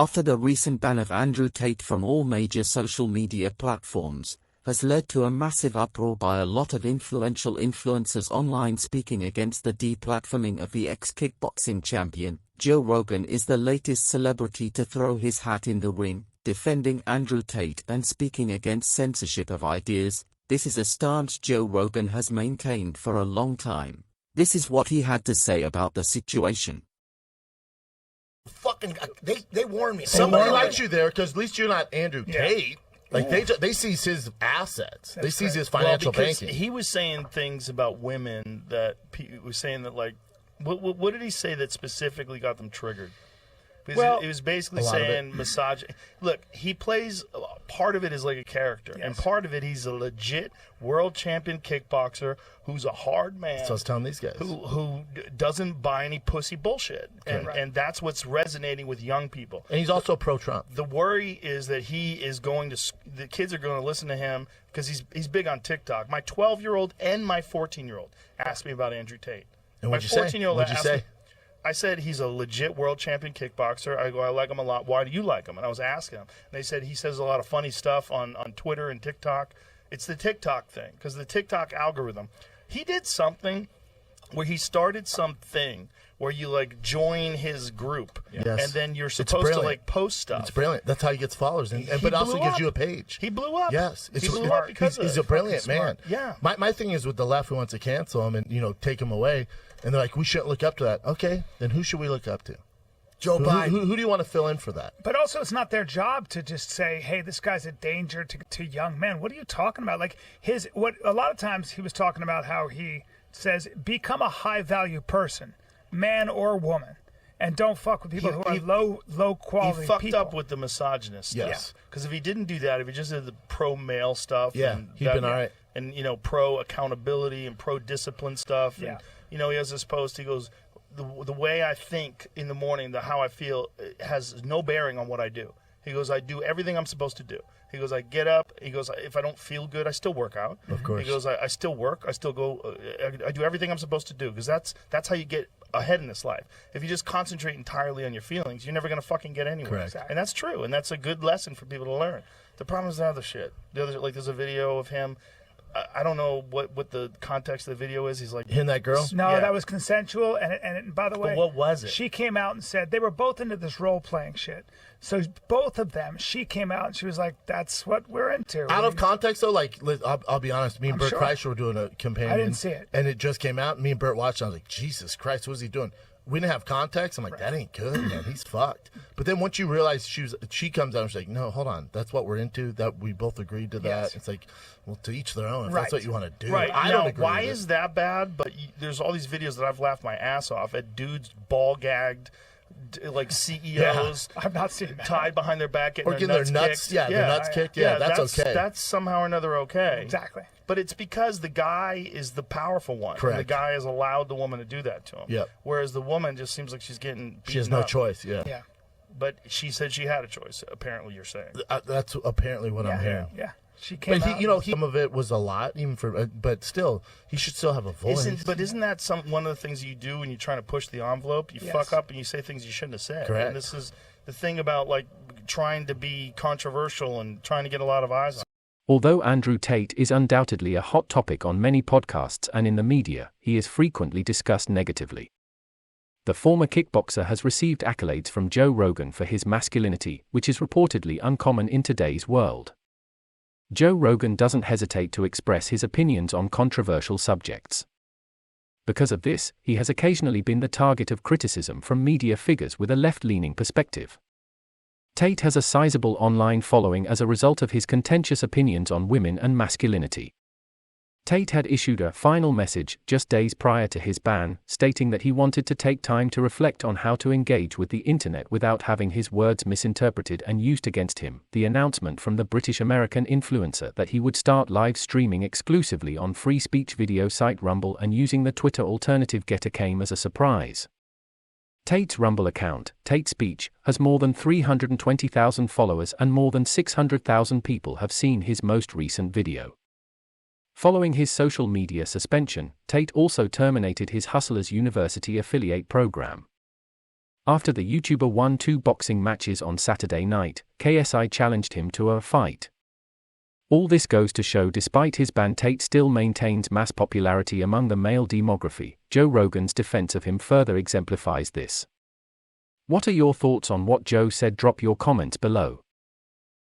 After the recent ban of Andrew Tate from all major social media platforms, has led to a massive uproar by a lot of influential influencers online speaking against the deplatforming of the ex-kickboxing champion. Joe Rogan is the latest celebrity to throw his hat in the ring, defending Andrew Tate and speaking against censorship of ideas. This is a stance Joe Rogan has maintained for a long time. This is what he had to say about the situation. Fucking, they warned me. Somebody likes you there because at least you're not Andrew Tate. Like Ooh. they seize his assets. They seize his Well, financial because banking. he was saying things about women that he was saying that, like, what did he say that specifically got them triggered? Because Well, it was basically saying massage. Look, he plays, part of it is like a character, and part of it he's a legit world champion kickboxer who's a hard man. So I was telling these guys. Who doesn't buy any pussy bullshit. And that's what's resonating with young people. And he's also pro-Trump. The worry is that he is going to, the kids are going to listen to him because he's big on TikTok. My 12-year-old and my 14-year-old asked me about Andrew Tate. And my what'd you say? 14-year-old What'd you asked say? me, I said he's a legit world champion kickboxer. I go, I like him a lot. Why do you like him? And I was asking him. And they said he says a lot of funny stuff on Twitter and TikTok. It's the TikTok thing, because the TikTok algorithm. He did something where he started something where you, like, join his group. Yes. And then you're supposed to, like, post stuff. It's brilliant. That's how he gets followers. But also gives you a page. He blew up. Yes. He blew up because he's a brilliant man. Yeah. My thing is with the left who wants to cancel him and, take him away. And they're like, we shouldn't look up to that. Okay, then who should we look up to? Joe Biden. Who do you want to fill in for that? But also, it's not their job to just say, hey, this guy's a danger to young men. What are you talking about? Like, what a lot of times he was talking about how he says, become a high-value person, man or woman, and don't fuck with people who are low-quality He fucked people. up with the misogynist stuff. Yes. Because if he didn't do that, if he just did the pro-male stuff, Yeah, and he'd been all right. And, pro-accountability and pro-discipline stuff, and, he has this post, he goes, the way I think in the morning, how I feel, has no bearing on what I do. He goes, I do everything I'm supposed to do. He goes, I get up. He goes, if I don't feel good, I still work out. Of course. He goes, I still work. I still go. I do everything I'm supposed to do, because that's how you get ahead in this life. If you just concentrate entirely on your feelings, you're never going to fucking get anywhere. Correct. And that's true, and that's a good lesson for people to learn. The problem is the other shit. There's a video of him. I don't know what the context of the video is. He's like hitting that girl. No, that was consensual. And by the way, but what was it? She came out and said they were both into this role playing shit. So both of them, she came out and she was like, "That's what we're into." Out of context, though, like I'll be honest, me and Bert Kreischer were doing a companion. I didn't see it, and it just came out. Me and Bert watched. And I was like, Jesus Christ, what's he doing? We didn't have context. I'm like, that ain't good, man. He's fucked. But then once you realize she comes out and she's like, no, hold on. That's what we're into. That we both agreed to that. Yes. It's like, well, to each their own. If that's what you want to do. Right. I now, don't agree why with is it. that bad? But there's all these videos that I've laughed my ass off at dudes ball gagged, like CEOs. I've not seen that. Tied behind their back, or getting their nuts kicked. their nuts kicked. Yeah, that's okay. That's somehow or another okay. Exactly. But it's because the guy is the powerful one. Correct. And the guy has allowed the woman to do that to him. Yep. Whereas the woman just seems like she's getting beaten She has no up. choice. Yeah. Yeah. But she said she had a choice, apparently you're saying. That's apparently what I'm hearing. Yeah. She came But out. some of it was a lot, even for. But still, he should still have a voice. Isn't that one of the things you do when you're trying to push the envelope? You fuck up and you say things you shouldn't have said. Correct. And this is the thing about, like, trying to be controversial and trying to get a lot of eyes on. Although Andrew Tate is undoubtedly a hot topic on many podcasts and in the media, he is frequently discussed negatively. The former kickboxer has received accolades from Joe Rogan for his masculinity, which is reportedly uncommon in today's world. Joe Rogan doesn't hesitate to express his opinions on controversial subjects. Because of this, he has occasionally been the target of criticism from media figures with a left-leaning perspective. Tate has a sizable online following as a result of his contentious opinions on women and masculinity. Tate had issued a final message just days prior to his ban, stating that he wanted to take time to reflect on how to engage with the internet without having his words misinterpreted and used against him. The announcement from the British-American influencer that he would start live streaming exclusively on free speech video site Rumble and using the Twitter alternative Getter came as a surprise. Tate's Rumble account, Tate Speech, has more than 320,000 followers and more than 600,000 people have seen his most recent video. Following his social media suspension, Tate also terminated his Hustlers University affiliate program. After the YouTuber won 2 boxing matches on Saturday night, KSI challenged him to a fight. All this goes to show despite his ban, Tate still maintains mass popularity among the male demography. Joe Rogan's defense of him further exemplifies this. What are your thoughts on what Joe said? Drop your comments below.